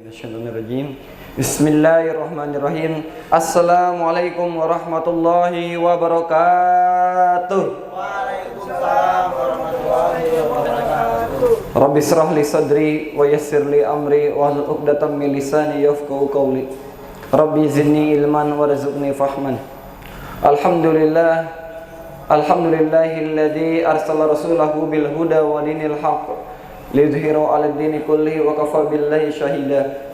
Minasyaitonirrajim. Bismillahirrahmanirrahim. Assalamualaikum warahmatullahi wabarakatuh. Waalaikumsalam warahmatullahi wabarakatuh. Rabbi shrah li sadri wa yassir li amri wahlul 'uqdatam min lisani yafqahu qawli. Rabbi zidni ilman warzuqni fahman. Alhamdulillahilladzi arsala rasulahu bil huda wa dinil haqq liyudhhirahu 'alad dini kullihi wa kafa billahi shahida.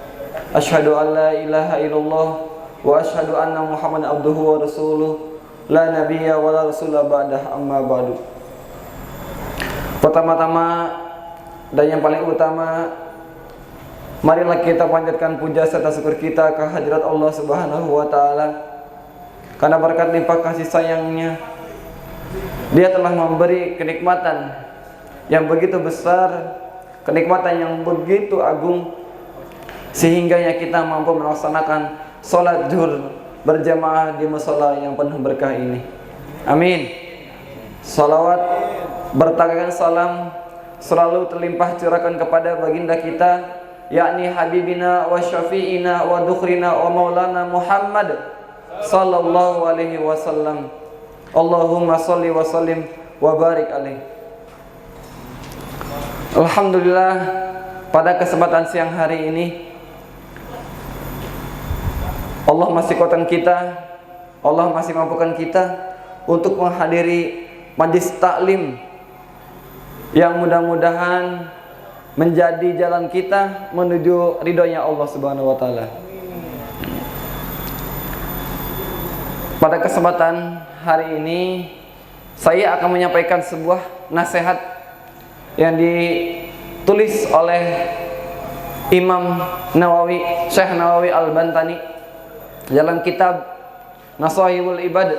Asyhadu an la ilaha illallah wa asyhadu anna Muhammadan abduhu wa rasuluh la nabiyya wa la rasula ba'dah, amma ba'du. Pertama-tama dan yang paling utama, marilah kita panjatkan puja serta syukur kita ke hadirat Allah Subhanahu wa taala. Karena berkat limpah kasih sayangnya, Dia telah memberi kenikmatan yang begitu besar, kenikmatan yang begitu agung, sehingga kita mampu melaksanakan sholat zuhur berjamaah di mushola yang penuh berkah ini. Amin. Salawat bertakan salam selalu terlimpah curahkan kepada baginda kita, yakni habibina wa syafi'ina wa dukhrina wa maulana Muhammad sallallahu alaihi wasallam. Allahumma salli wa sallim wa barik alaihi. Alhamdulillah, pada kesempatan siang hari ini Allah masih kuatkan kita, Allah masih mampukan kita untuk menghadiri majlis taklim yang mudah-mudahan menjadi jalan kita menuju ridhonya Allah Subhanahu wa taala. Pada kesempatan hari ini saya akan menyampaikan sebuah nasihat yang ditulis oleh Imam Nawawi, Syekh Nawawi Al-Bantani dalam kitab Nasaihul Ibad,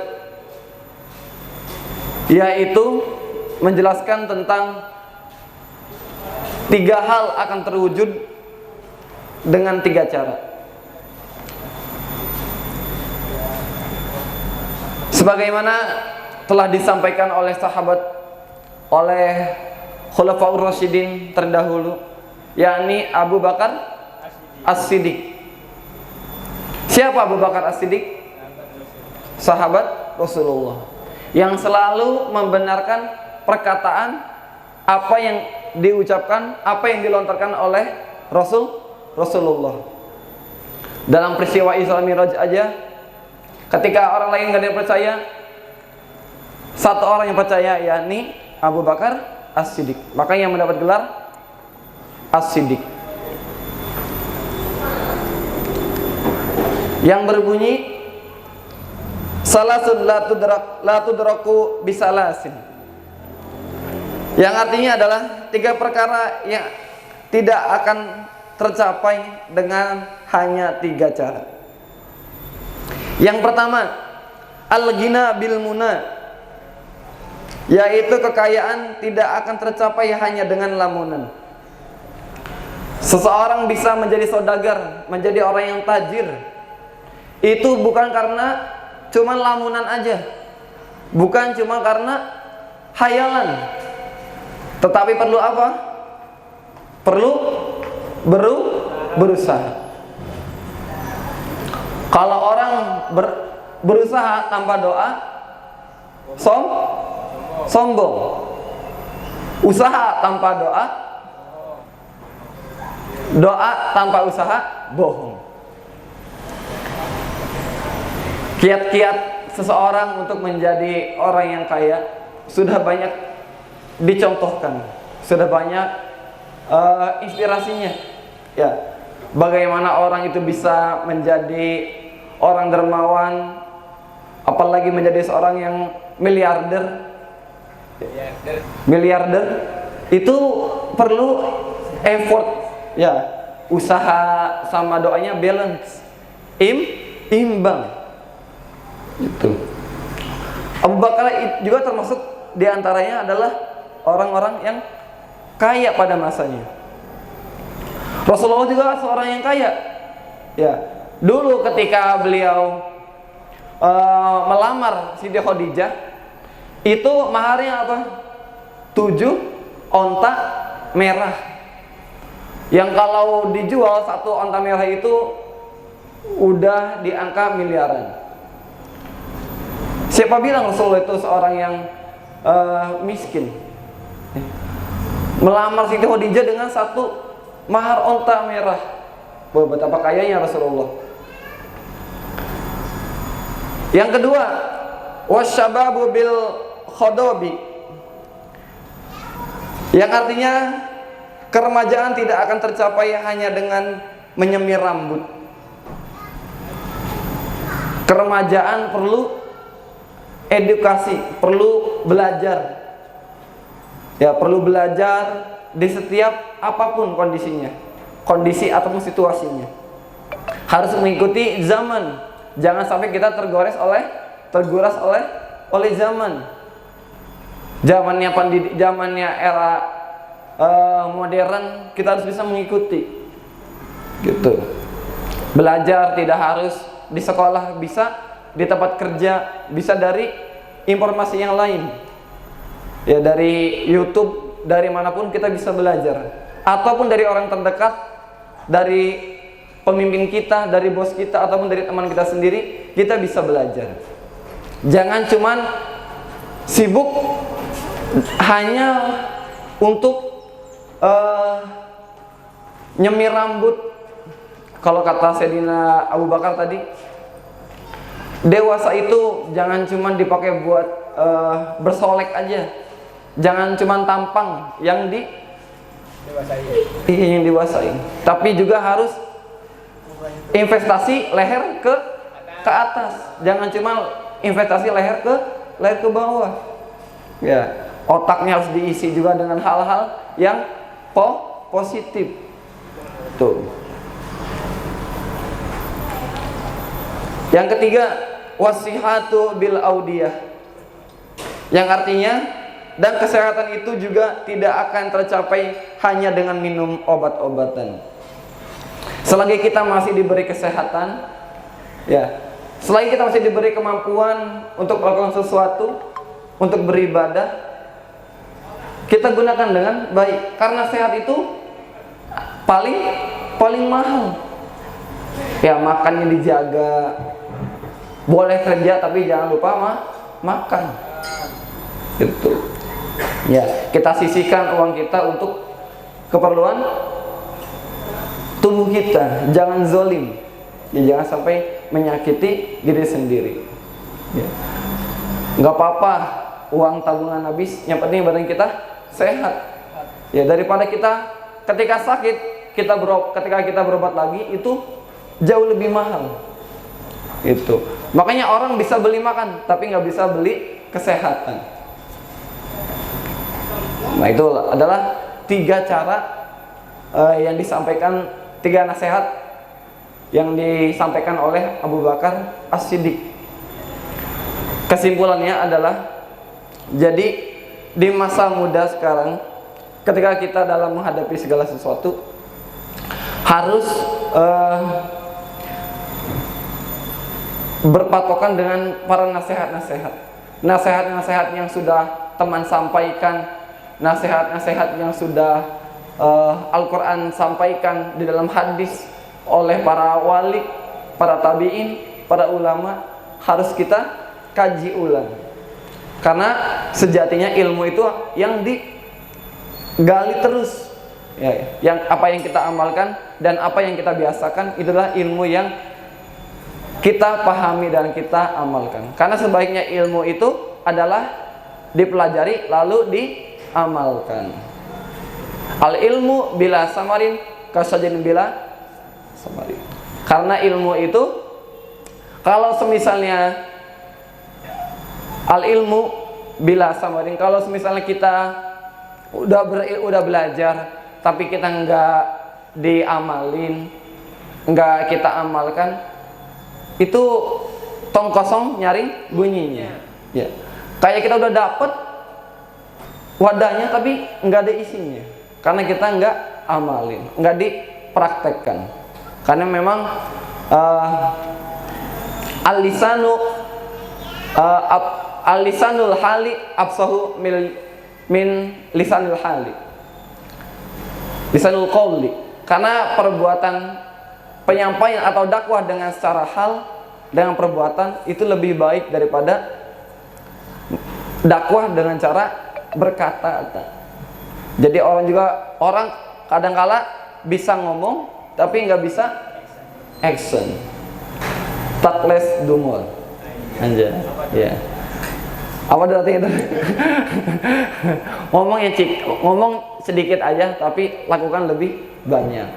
yaitu menjelaskan tentang 3 hal akan terwujud dengan 3 cara. Sebagaimana telah disampaikan oleh sahabat, oleh Khulafaur Rasyidin terdahulu, yakni Abu Bakar As-Siddiq. Siapa Abu Bakar As-Siddiq? Sahabat Rasulullah yang selalu membenarkan perkataan apa yang diucapkan, apa yang dilontarkan oleh Rasulullah. Dalam peristiwa Isra Mi'raj aja, ketika orang lain gak ada yang percaya, satu orang yang percaya, yakni Abu Bakar As-Siddiq. Makanya yang mendapat gelar As-Siddiq, yang berbunyi salasun la tudraku bisalasin, yang artinya adalah 3 perkara yang tidak akan tercapai dengan hanya 3 cara. Yang pertama, al-ghina bil muna, yaitu kekayaan tidak akan tercapai hanya dengan lamunan. Seseorang bisa menjadi saudagar, menjadi orang yang tajir, itu bukan karena cuma lamunan aja, bukan cuma karena hayalan, tetapi perlu apa? Perlu berusaha. Kalau orang berusaha tanpa doa, sombong. Usaha tanpa doa, doa tanpa usaha, bohong. Kiat-kiat seseorang untuk menjadi orang yang kaya sudah banyak dicontohkan, sudah banyak inspirasinya. Ya, bagaimana orang itu bisa menjadi orang dermawan, apalagi menjadi seorang yang miliarder. Itu perlu effort, ya, usaha sama doanya balance, imbang. Itu Abu Bakar juga termasuk diantaranya adalah orang-orang yang kaya pada masanya. Rasulullah juga seorang yang kaya. Ya, dulu ketika beliau melamar Siti Khadijah, itu maharnya apa? 7 onta merah. yang kalau dijual satu onta merah itu udah di angka miliaran. Siapa bilang Rasulullah itu seorang yang miskin? Melamar Siti Khadijah dengan satu mahar onta merah. Betapa kayanya Rasulullah. Yang kedua, wasyababu bil khodobi, yang artinya keremajaan tidak akan tercapai hanya dengan menyemir rambut. Keremajaan perlu edukasi, perlu belajar. Ya, perlu belajar di setiap apapun kondisinya, kondisi ataupun situasinya. Harus mengikuti zaman. Jangan sampai kita terguras oleh zaman. Zamannya era modern, kita harus bisa mengikuti. Gitu. Belajar tidak harus di sekolah, bisa di tempat kerja, bisa dari informasi yang lain. Ya, dari YouTube, dari manapun kita bisa belajar. Ataupun dari orang terdekat, dari pemimpin kita, dari bos kita, ataupun dari teman kita sendiri, kita bisa belajar. Jangan cuman sibuk hanya untuk nyemir rambut. Kalau kata Sayyidina Abu Bakar tadi, dewasa itu jangan cuman dipakai buat bersolek aja. Jangan cuman tampang yang diwasain, tapi juga harus investasi leher ke atas. Jangan cuma investasi leher ke bawah. Ya, otaknya harus diisi juga dengan hal-hal yang positif. Tuh. Yang ketiga, wasihatu bil audiyah. Yang artinya, dan kesehatan itu juga tidak akan tercapai hanya dengan minum obat-obatan. Selagi kita masih diberi kesehatan, ya, selagi kita masih diberi kemampuan untuk melakukan sesuatu, untuk beribadah, kita gunakan dengan baik. Karena sehat itu paling mahal. Ya, makannya dijaga. Boleh kerja tapi jangan lupa makan. Gitu. Ya, kita sisihkan uang kita untuk keperluan tubuh kita, jangan zolim. Ya, jangan sampai menyakiti diri sendiri. Ya. Nggak apa-apa uang tabungan habis, yang penting badan kita sehat. Ya, daripada kita ketika sakit ketika kita berobat lagi itu jauh lebih mahal. Itu. Makanya orang bisa beli makan tapi nggak bisa beli kesehatan. Nah, itu adalah 3 cara yang disampaikan, 3 nasihat yang disampaikan oleh Abu Bakar As-Siddiq. Kesimpulannya adalah, jadi di masa muda sekarang, ketika kita dalam menghadapi segala sesuatu harus berpatokan dengan para nasihat-nasihat yang sudah teman sampaikan, nasihat-nasihat yang sudah Al-Quran sampaikan di dalam hadis oleh para wali, para tabi'in, para ulama, harus kita kaji ulang. Karena sejatinya ilmu itu yang digali terus. Ya, yang apa yang kita amalkan dan apa yang kita biasakan itulah ilmu yang kita pahami dan kita amalkan. Karena sebaiknya ilmu itu adalah dipelajari lalu diamalkan. Al ilmu bila samarin kasajan bila samarin. Karena ilmu itu, kalau semisalnya al ilmu bila samarin, kalau semisalnya kita udah belajar tapi kita nggak diamalin, nggak kita amalkan, itu tong kosong nyaring bunyinya. Ya. Kayak kita udah dapet wadahnya tapi nggak ada isinya, karena kita nggak amalin, nggak dipraktekkan. Karena memang al-lisanul hali absahu min lisanul hali, lisanul qawli. Karena perbuatan penyampaian atau dakwah dengan secara hal, dengan perbuatan itu lebih baik daripada dakwah dengan cara berkata-kata. Jadi orang kadangkala bisa ngomong tapi nggak bisa action. Takles dumul. Anjay. Ya. Apa artinya itu? Ngomong sedikit aja tapi lakukan lebih banyak.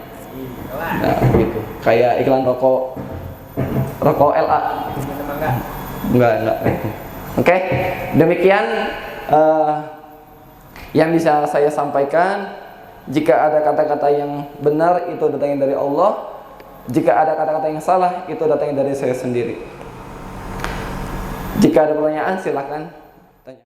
Nah, gitu. Kayak iklan rokok LA. Enggak. Oke. Demikian yang bisa saya sampaikan. Jika ada kata-kata yang benar itu datangnya dari Allah. Jika ada kata-kata yang salah itu datangnya dari saya sendiri. Jika ada pertanyaan silakan.